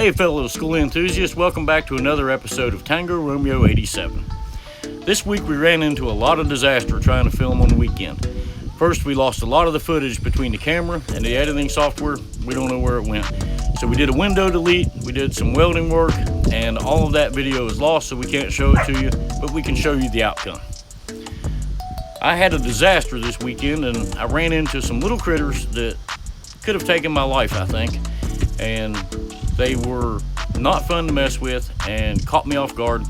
Hey fellow Skoolie enthusiasts, welcome back to another episode of Tango Romeo 87. This week we ran into a lot of disaster trying to film on the weekend. First, we lost a lot of the footage between the camera and the editing software. We don't know where it went. So we did a window delete, we did some welding work, and all of that video is lost, so we can't show it to you, but we can show you the outcome. I had a disaster this weekend, and I ran into some little critters that could have taken my life, I think. And they were not fun to mess with and caught me off guard,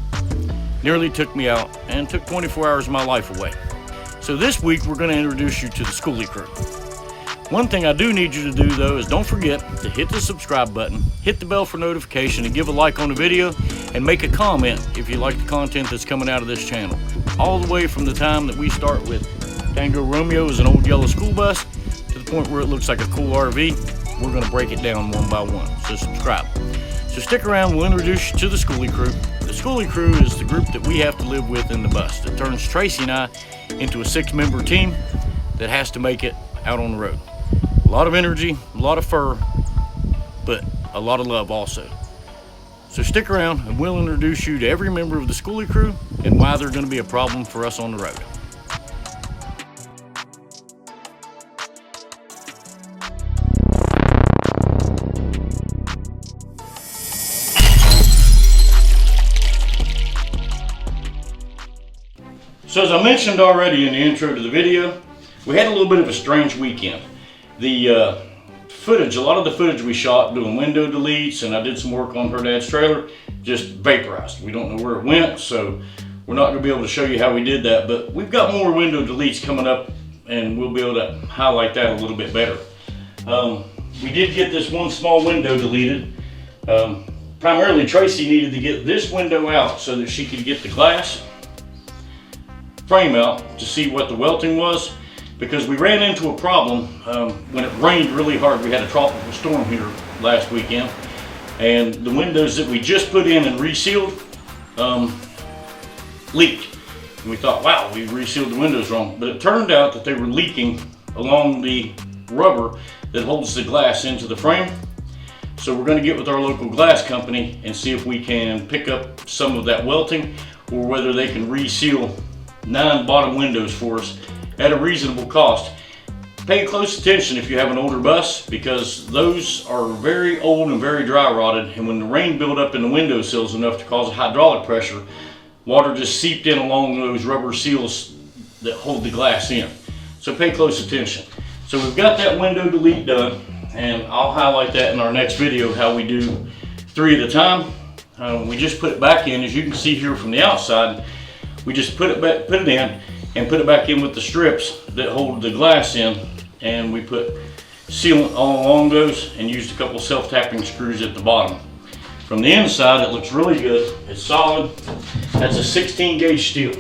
nearly took me out, and took 24 hours of my life away. So this week we're going to introduce you to the Skoolie Crew. One thing I do need you to do though is don't forget to hit the subscribe button, hit the bell for notification, and give a like on the video, and make a comment if you like the content that's coming out of this channel. All the way from the time that we start with Tango Romeo as an old yellow school bus to the point where it looks like a cool RV. We're going to break it down one by one, so subscribe. So stick around, we'll introduce you to the Skoolie Crew. The Skoolie Crew is the group that we have to live with in the bus that turns Tracy and I into a 6-member team that has to make it out on the road. A lot of energy, a lot of fur, but a lot of love also. So stick around and we'll introduce you to every member of the Skoolie Crew and why they're going to be a problem for us on the road. So as I mentioned already in the intro to the video, we had a little bit of a strange weekend. The footage, a lot of the footage we shot doing window deletes, and I did some work on her dad's trailer, just vaporized. We don't know where it went, so we're not going to be able to show you how we did that, but we've got more window deletes coming up, and we'll be able to highlight that a little bit better. We did get this one small window deleted. Primarily Tracy needed to get this window out so that she could get the glass frame out to see what the welting was, because we ran into a problem when it rained really hard. We had a tropical storm here last weekend, and the windows that we just put in and resealed leaked. And we thought, wow, we resealed the windows wrong, but it turned out that they were leaking along the rubber that holds the glass into the frame. So we're going to get with our local glass company and see if we can pick up some of that welting, or whether they can reseal 9 bottom windows for us at a reasonable cost. Pay close attention if you have an older bus, because those are very old and very dry rotted, and when the rain built up in the window sills enough to cause hydraulic pressure, water just seeped in along those rubber seals that hold the glass in. So pay close attention. So we've got that window delete done, and I'll highlight that in our next video, how we do 3 at a time. We just put it back in, as you can see here from the outside. We just put it in and put it back in with the strips that hold the glass in, and we put sealant all along those and used a couple self-tapping screws at the bottom. From the inside, it looks really good. It's solid. That's a 16 gauge steel.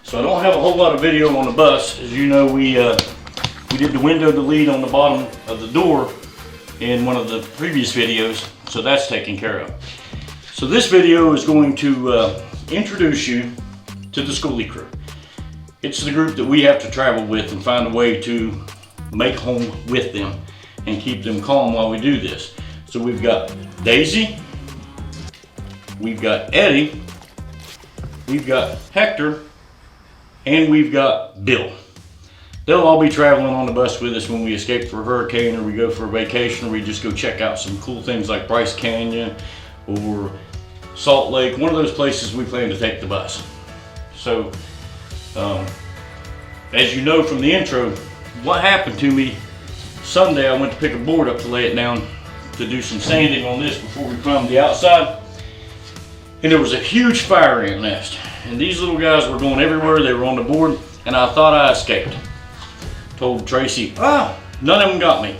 So I don't have a whole lot of video on the bus. As you know, we did the window delete on the bottom of the door in one of the previous videos, so that's taken care of. So this video is going to introduce you to the Skoolie Crew. It's the group that we have to travel with and find a way to make home with them and keep them calm while we do this. So we've got Daisy, we've got Eddie, we've got Hector, and we've got Bill. They'll all be traveling on the bus with us when we escape for a hurricane, or we go for a vacation, or we just go check out some cool things like Bryce Canyon or Salt Lake, one of those places we plan to take the bus. So, as you know from the intro, what happened to me Sunday, I went to pick a board up to lay it down to do some sanding on this before we primed the outside, and there was a huge fire ant nest, and these little guys were going everywhere. They were on the board, and I thought I escaped. Told Tracy, none of them got me.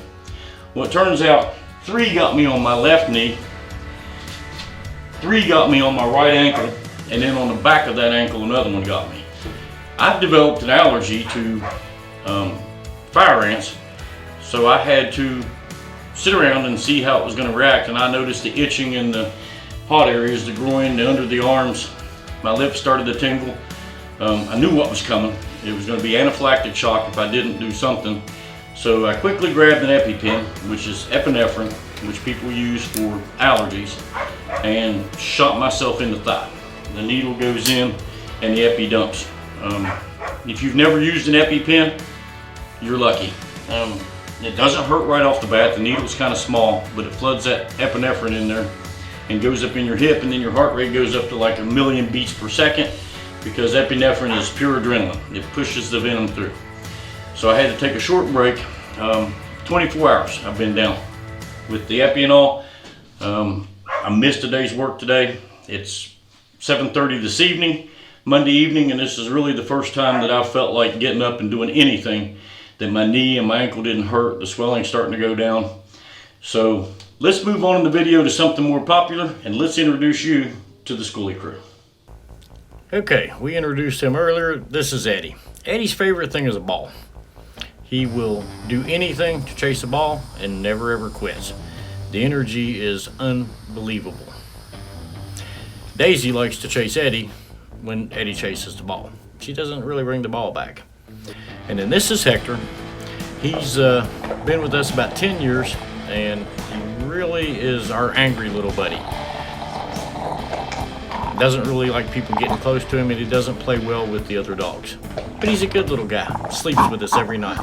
Well, it turns out 3 got me on my left knee, 3 got me on my right ankle, and then on the back of that ankle, another one got me. I've developed an allergy to fire ants, so I had to sit around and see how it was going to react, and I noticed the itching in the hot areas, the groin, the under the arms. My lips started to tingle. I knew what was coming. It was going to be anaphylactic shock if I didn't do something. So I quickly grabbed an EpiPen, which is epinephrine, which people use for allergies, and shot myself in the thigh. The needle goes in and the epi dumps. If you've never used an EpiPen, you're lucky. It doesn't hurt right off the bat. The needle's kind of small, but it floods that epinephrine in there and goes up in your hip, and then your heart rate goes up to like 1,000,000 beats per second, because epinephrine is pure adrenaline. It pushes the venom through. So I had to take a short break. 24 hours I've been down with the epi and all. I missed a day's work today. It's 7:30 this evening, Monday evening, and this is really the first time that I've felt like getting up and doing anything, that my knee and my ankle didn't hurt. The swelling's starting to go down. So let's move on in the video to something more popular, and let's introduce you to the Skoolie Crew. Okay, we introduced him earlier. This is Eddie. Eddie's favorite thing is a ball. He will do anything to chase a ball and never ever quits. The energy is unbelievable. Daisy likes to chase Eddie when Eddie chases the ball. She doesn't really bring the ball back. And then this is Hector. He's been with us about 10 years, and he really is our angry little buddy. Doesn't really like people getting close to him, and he doesn't play well with the other dogs. But he's a good little guy. Sleeps with us every night.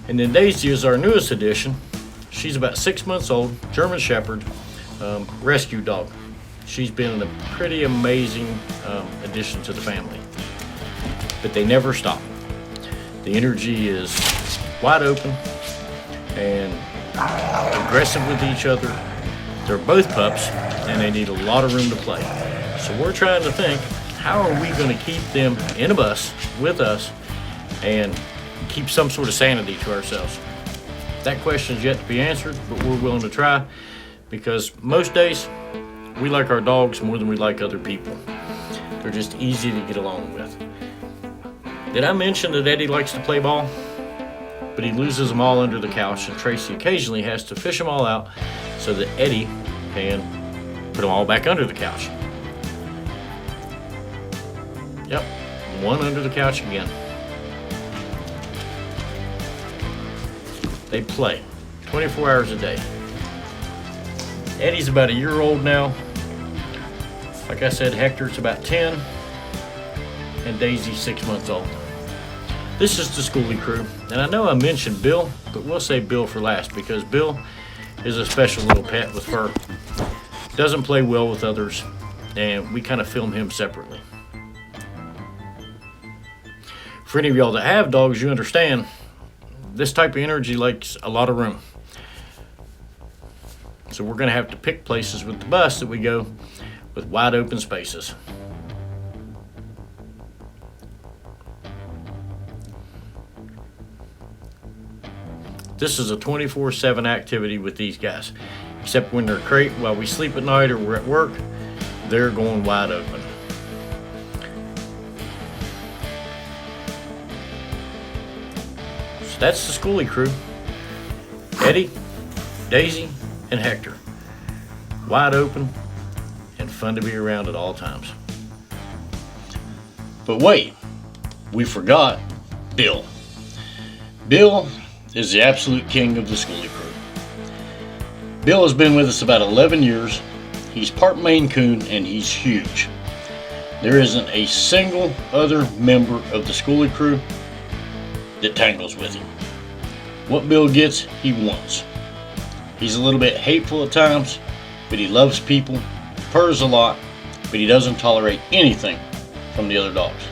And then Daisy is our newest addition. She's about 6 months old, German Shepherd, rescue dog. She's been a pretty amazing addition to the family. But they never stop. The energy is wide open and aggressive with each other. They're both pups, and they need a lot of room to play. So we're trying to think, how are we going to keep them in a bus with us and keep some sort of sanity to ourselves? That question is yet to be answered, but we're willing to try, because most days we like our dogs more than we like other people. They're just easy to get along with. Did I mention that Eddie likes to play ball? But he loses them all under the couch, and Tracy occasionally has to fish them all out so that Eddie can put them all back under the couch. Yep, one under the couch again. They play 24 hours a day. Eddie's about a year old now. Like I said, Hector's about 10, and Daisy's 6 months old. This is the Skoolie Crew, and I know I mentioned Bill, but we'll say Bill for last, because Bill is a special little pet with fur. Doesn't play well with others, and we kind of film him separately. For any of y'all that have dogs, you understand this type of energy likes a lot of room. So we're going to have to pick places with the bus that we go with wide open spaces. This is a 24/7 activity with these guys. Except when they're crate while we sleep at night or we're at work, they're going wide open. So that's the Skoolie Crew. Eddie, Daisy, and Hector. Wide open and fun to be around at all times. But wait, we forgot Bill. Bill is the absolute king of the Skoolie Crew. Bill has been with us about 11 years. He's part Maine Coon, and he's huge. There isn't a single other member of the Skoolie Crew that tangles with him. What Bill gets, he wants. He's a little bit hateful at times, but he loves people, purrs a lot, but he doesn't tolerate anything from the other dogs.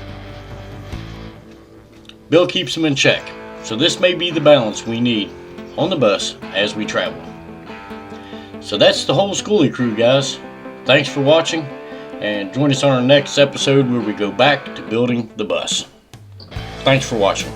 Bill keeps him in check, so this may be the balance we need on the bus as we travel. So that's the whole Skoolie Crew, guys. Thanks for watching, and join us on our next episode where we go back to building the bus. Thanks for watching.